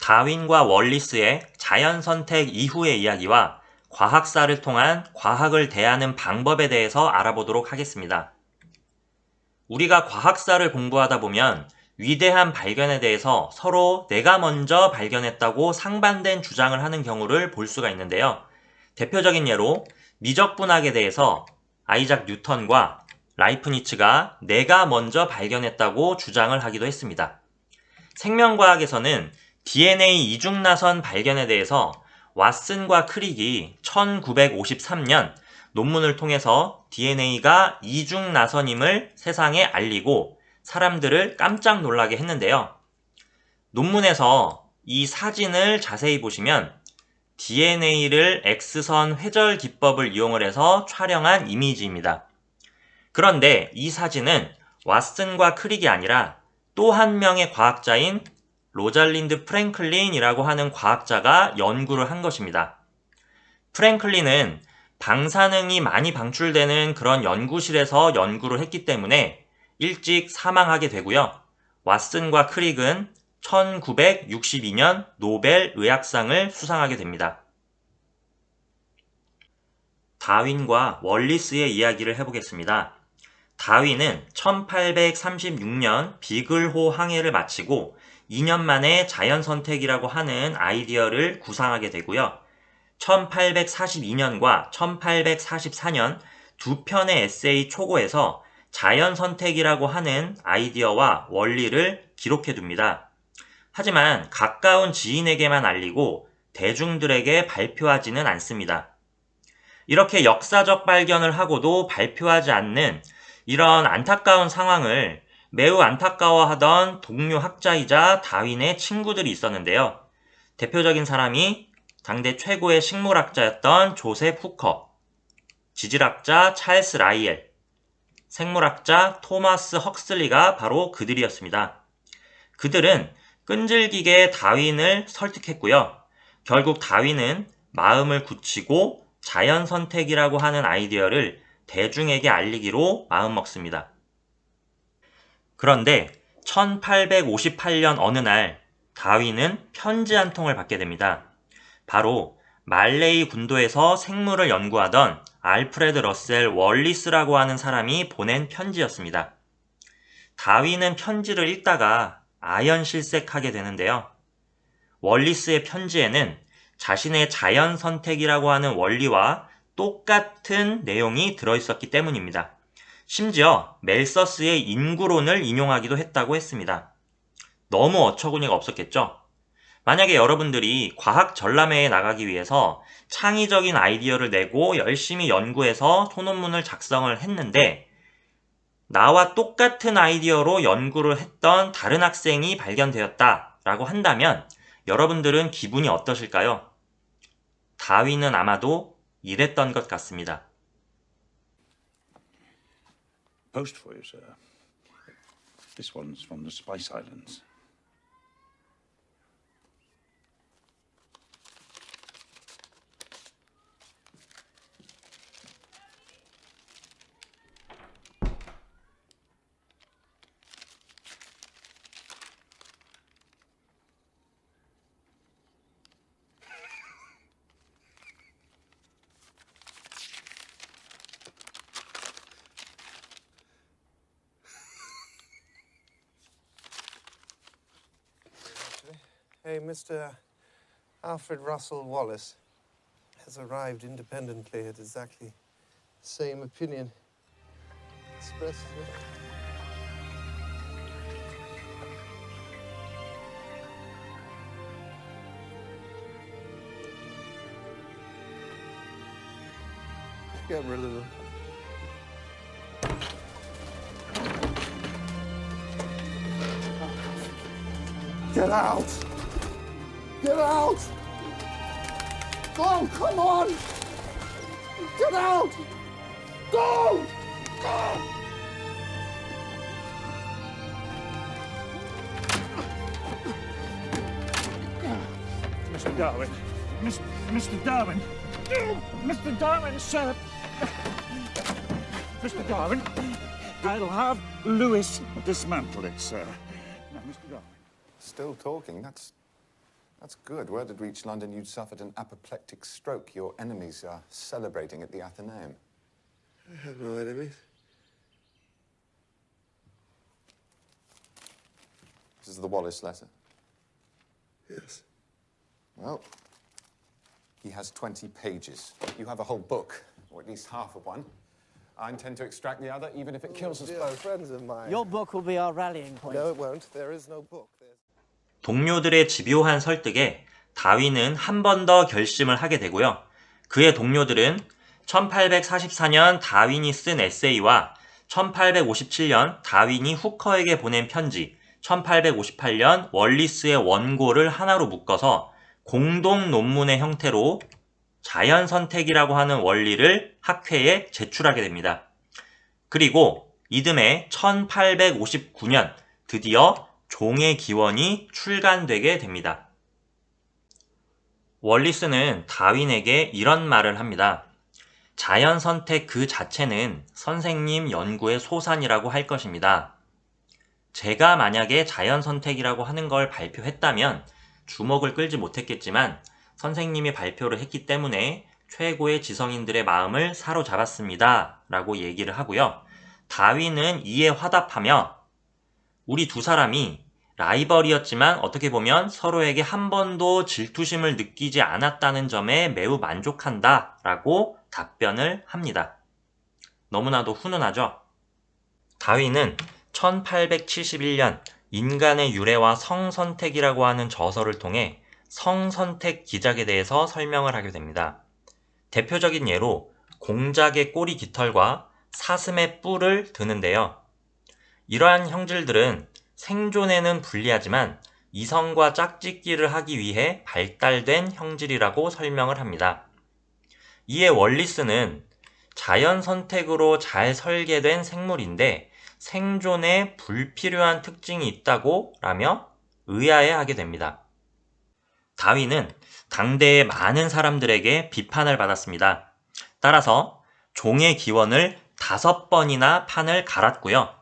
다윈과 월리스의 자연 선택 이후의 이야기와 과학사를 통한 과학을 대하는 방법에 대해서 알아보도록 하겠습니다. 우리가 과학사를 공부하다 보면 위대한 발견에 대해서 서로 내가 먼저 발견했다고 상반된 주장을 하는 경우를 볼 수가 있는데요. 대표적인 예로 미적분학에 대해서 아이작 뉴턴과 라이프니츠가 내가 먼저 발견했다고 주장을 하기도 했습니다. 생명과학에서는 DNA 이중나선 발견에 대해서 왓슨과 크릭이 1953년 논문을 통해서 DNA가 이중나선임을 세상에 알리고 사람들을 깜짝 놀라게 했는데요. 논문에서 이 사진을 자세히 보시면 DNA를 X선 회절 기법을 이용을 해서 촬영한 이미지입니다. 그런데 이 사진은 왓슨과 크릭이 아니라 또 한 명의 과학자인 로잘린드 프랭클린이라고 하는 과학자가 연구를 한 것입니다. 프랭클린은 방사능이 많이 방출되는 그런 연구실에서 연구를 했기 때문에 일찍 사망하게 되고요. 왓슨과 크릭은 1962년 노벨 의학상을 수상하게 됩니다. 다윈과 월리스의 이야기를 해보겠습니다. 다윈은 1836년 비글호 항해를 마치고 2년 만에 자연선택이라고 하는 아이디어를 구상하게 되고요. 1842년과 1844년 두 편의 에세이 초고에서 자연선택이라고 하는 아이디어와 원리를 기록해둡니다. 하지만 가까운 지인에게만 알리고 대중들에게 발표하지는 않습니다. 이렇게 역사적 발견을 하고도 발표하지 않는 이런 안타까운 상황을 매우 안타까워하던 동료 학자이자 다윈의 친구들이 있었는데요. 대표적인 사람이 당대 최고의 식물학자였던 조셉 후커, 지질학자 찰스 라이엘, 생물학자 토마스 헉슬리가 바로 그들이었습니다. 그들은 끈질기게 다윈을 설득했고요. 결국 다윈은 마음을 굳히고 자연선택이라고 하는 아이디어를 대중에게 알리기로 마음먹습니다. 그런데 1858년 어느 날 다윈은 편지 한 통을 받게 됩니다. 바로 말레이 군도에서 생물을 연구하던 알프레드 러셀 월리스라고 하는 사람이 보낸 편지였습니다. 다윈은 편지를 읽다가 아연실색하게 되는데요. 월리스의 편지에는 자신의 자연 선택이라고 하는 원리와 똑같은 내용이 들어있었기 때문입니다. 심지어 멜서스의 인구론을 인용하기도 했다고 했습니다. 너무 어처구니가 없었겠죠? 만약에 여러분들이 과학 전람회에 나가기 위해서 창의적인 아이디어를 내고 열심히 연구해서 소논문을 작성을 했는데 나와 똑같은 아이디어로 연구를 했던 다른 학생이 발견되었다라고 한다면 여러분들은 기분이 어떠실까요? 다윈은 아마도 이랬던 것 같습니다. Post for you, sir. This one's from the Spice Islands. Hey, Mr. Alfred Russel Wallace has arrived independently at exactly the same opinion expressed. Get rid of them. Get out! Get out! Go! Come on! Get out! Go! Go! Mr. Darwin. Mr. Darwin. Mr. Darwin, sir. Mr. Darwin, I'll have Lewis dismantle it, sir. Now, Mr. Darwin. Still talking? That's That's good. Word had reached London you'd suffered an apoplectic stroke. Your enemies are celebrating at the Athenaeum. I have no enemies. This is the Wallace letter. Yes. Well, he has 20 pages. You have a whole book, or at least half of one. I intend to extract the other, even if it kills us Dear both. friends of mine. Your book will be our rallying point. No, it won't. There is no book. 동료들의 집요한 설득에 다윈은 한 번 더 결심을 하게 되고요. 그의 동료들은 1844년 다윈이 쓴 에세이와 1857년 다윈이 후커에게 보낸 편지, 1858년 월리스의 원고를 하나로 묶어서 공동 논문의 형태로 자연선택이라고 하는 원리를 학회에 제출하게 됩니다. 그리고 이듬해 1859년 드디어 종의 기원이 출간되게 됩니다. 월리스는 다윈에게 이런 말을 합니다. 자연선택 그 자체는 선생님 연구의 소산이라고 할 것입니다. 제가 만약에 자연선택이라고 하는 걸 발표했다면 주목을 끌지 못했겠지만 선생님이 발표를 했기 때문에 최고의 지성인들의 마음을 사로잡았습니다. 라고 얘기를 하고요. 다윈은 이에 화답하며 우리 두 사람이 라이벌이었지만 어떻게 보면 서로에게 한 번도 질투심을 느끼지 않았다는 점에 매우 만족한다 라고 답변을 합니다. 너무나도 훈훈하죠? 다윈은 1871년 인간의 유래와 성선택이라고 하는 저서를 통해 성선택 기작에 대해서 설명을 하게 됩니다. 대표적인 예로 공작의 꼬리 깃털과 사슴의 뿔을 드는데요. 이러한 형질들은 생존에는 불리하지만 이성과 짝짓기를 하기 위해 발달된 형질이라고 설명을 합니다. 이에 월리스는 자연 선택으로 잘 설계된 생물인데 생존에 불필요한 특징이 있다고 라며 의아해하게 됩니다. 다윈은 당대의 많은 사람들에게 비판을 받았습니다. 따라서 종의 기원을 5번이나 판을 갈았고요.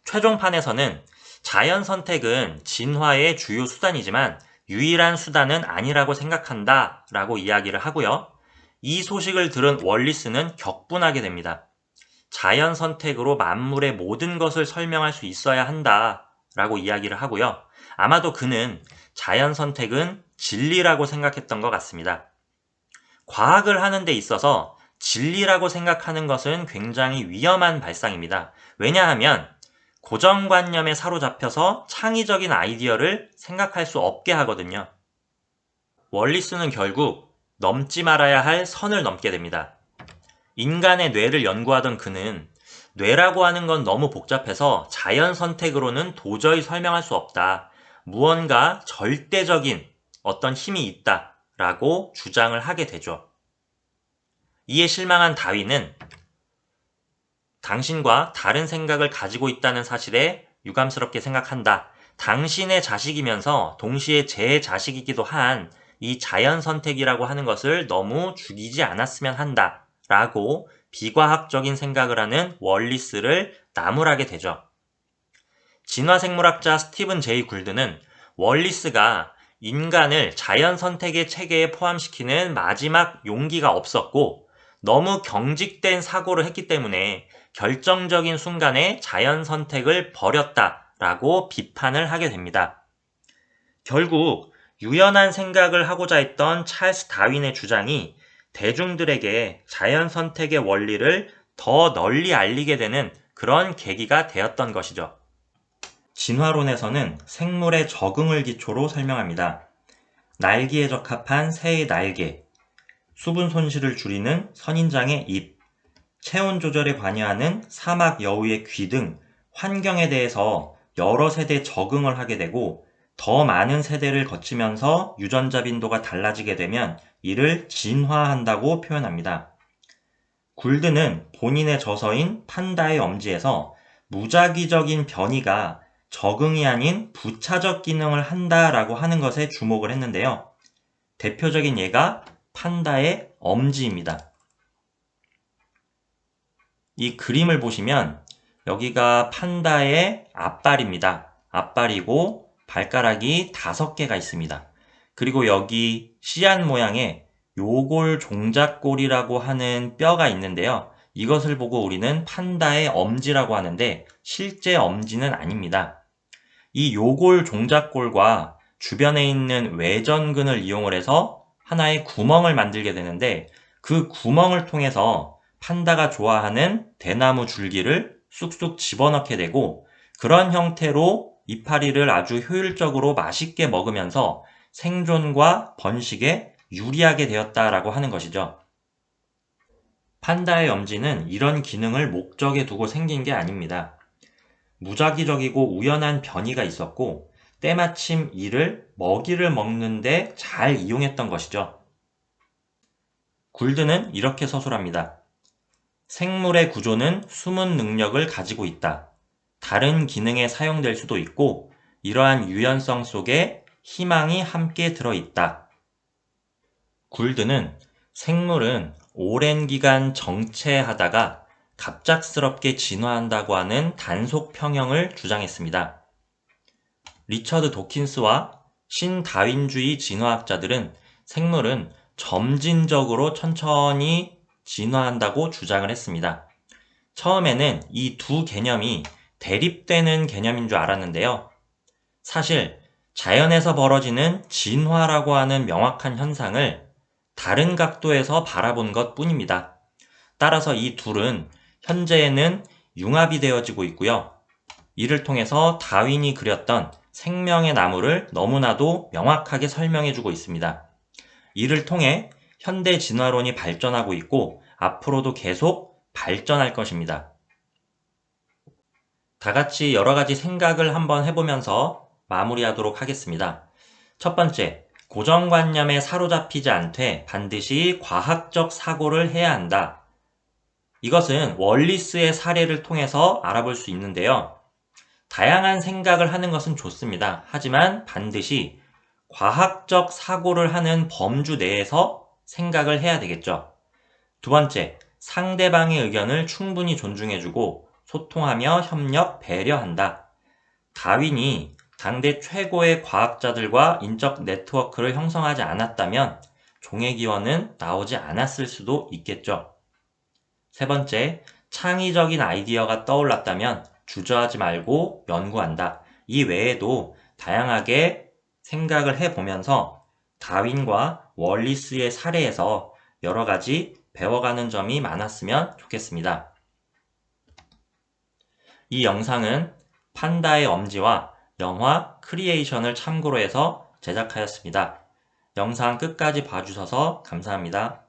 최종판에서는 자연 선택은 진화의 주요 수단이지만 유일한 수단은 아니라고 생각한다 라고 이야기를 하고요. 이 소식을 들은 월리스는 격분하게 됩니다. 자연 선택으로 만물의 모든 것을 설명할 수 있어야 한다 라고 이야기를 하고요. 아마도 그는 자연 선택은 진리라고 생각했던 것 같습니다. 과학을 하는 데 있어서 진리라고 생각하는 것은 굉장히 위험한 발상입니다. 왜냐하면 고정관념에 사로잡혀서 창의적인 아이디어를 생각할 수 없게 하거든요. 월리스는 결국 넘지 말아야 할 선을 넘게 됩니다. 인간의 뇌를 연구하던 그는 뇌라고 하는 건 너무 복잡해서 자연 선택으로는 도저히 설명할 수 없다. 무언가 절대적인 어떤 힘이 있다라고 주장을 하게 되죠. 이에 실망한 다윈은 당신과 다른 생각을 가지고 있다는 사실에 유감스럽게 생각한다. 당신의 자식이면서 동시에 제 자식이기도 한 이 자연 선택이라고 하는 것을 너무 죽이지 않았으면 한다. 라고 비과학적인 생각을 하는 월리스를 나무라게 되죠. 진화생물학자 스티븐 제이 굴드는 월리스가 인간을 자연 선택의 체계에 포함시키는 마지막 용기가 없었고 너무 경직된 사고를 했기 때문에 결정적인 순간에 자연 선택을 버렸다라고 비판을 하게 됩니다. 결국 유연한 생각을 하고자 했던 찰스 다윈의 주장이 대중들에게 자연 선택의 원리를 더 널리 알리게 되는 그런 계기가 되었던 것이죠. 진화론에서는 생물의 적응을 기초로 설명합니다. 날기에 적합한 새의 날개, 수분 손실을 줄이는 선인장의 입, 체온 조절에 관여하는 사막 여우의 귀 등 환경에 대해서 여러 세대 적응을 하게 되고 더 많은 세대를 거치면서 유전자 빈도가 달라지게 되면 이를 진화한다고 표현합니다. 굴드는 본인의 저서인 판다의 엄지에서 무작위적인 변이가 적응이 아닌 부차적 기능을 한다라고 하는 것에 주목을 했는데요. 대표적인 예가 판다의 엄지입니다. 이 그림을 보시면 여기가 판다의 앞발입니다. 앞발이고 발가락이 5개가 있습니다. 그리고 여기 씨앗 모양의 요골 종잣골이라고 하는 뼈가 있는데요. 이것을 보고 우리는 판다의 엄지라고 하는데 실제 엄지는 아닙니다. 이 요골 종잣골과 주변에 있는 외전근을 이용을 해서 하나의 구멍을 만들게 되는데 그 구멍을 통해서 판다가 좋아하는 대나무 줄기를 쑥쑥 집어넣게 되고 그런 형태로 이파리를 아주 효율적으로 맛있게 먹으면서 생존과 번식에 유리하게 되었다라고 하는 것이죠. 판다의 엄지는 이런 기능을 목적에 두고 생긴 게 아닙니다. 무작위적이고 우연한 변이가 있었고 때마침 이를 먹이를 먹는데 잘 이용했던 것이죠. 굴드는 이렇게 서술합니다. 생물의 구조는 숨은 능력을 가지고 있다. 다른 기능에 사용될 수도 있고 이러한 유연성 속에 희망이 함께 들어있다. 굴드는 생물은 오랜 기간 정체하다가 갑작스럽게 진화한다고 하는 단속 평형을 주장했습니다. 리처드 도킨스와 신다윈주의 진화학자들은 생물은 점진적으로 천천히 진화한다고 주장을 했습니다. 처음에는 이 두 개념이 대립되는 개념인 줄 알았는데요. 사실 자연에서 벌어지는 진화라고 하는 명확한 현상을 다른 각도에서 바라본 것 뿐입니다. 따라서 이 둘은 현재에는 융합이 되어지고 있고요. 이를 통해서 다윈이 그렸던 생명의 나무를 너무나도 명확하게 설명해주고 있습니다. 이를 통해 현대 진화론이 발전하고 있고 앞으로도 계속 발전할 것입니다. 다 같이 여러 가지 생각을 한번 해보면서 마무리하도록 하겠습니다. 첫 번째, 고정관념에 사로잡히지 않되 반드시 과학적 사고를 해야 한다. 이것은 월리스의 사례를 통해서 알아볼 수 있는데요. 다양한 생각을 하는 것은 좋습니다. 하지만 반드시 과학적 사고를 하는 범주 내에서 생각을 해야 되겠죠. 두 번째, 상대방의 의견을 충분히 존중해주고 소통하며 협력, 배려한다. 다윈이 당대 최고의 과학자들과 인적 네트워크를 형성하지 않았다면 종의기원은 나오지 않았을 수도 있겠죠. 세 번째, 창의적인 아이디어가 떠올랐다면 주저하지 말고 연구한다. 이 외에도 다양하게 생각을 해보면서 다윈과 월리스의 사례에서 여러 가지 배워가는 점이 많았으면 좋겠습니다. 이 영상은 판다의 엄지와 영화 크리에이션을 참고로 해서 제작하였습니다. 영상 끝까지 봐주셔서 감사합니다.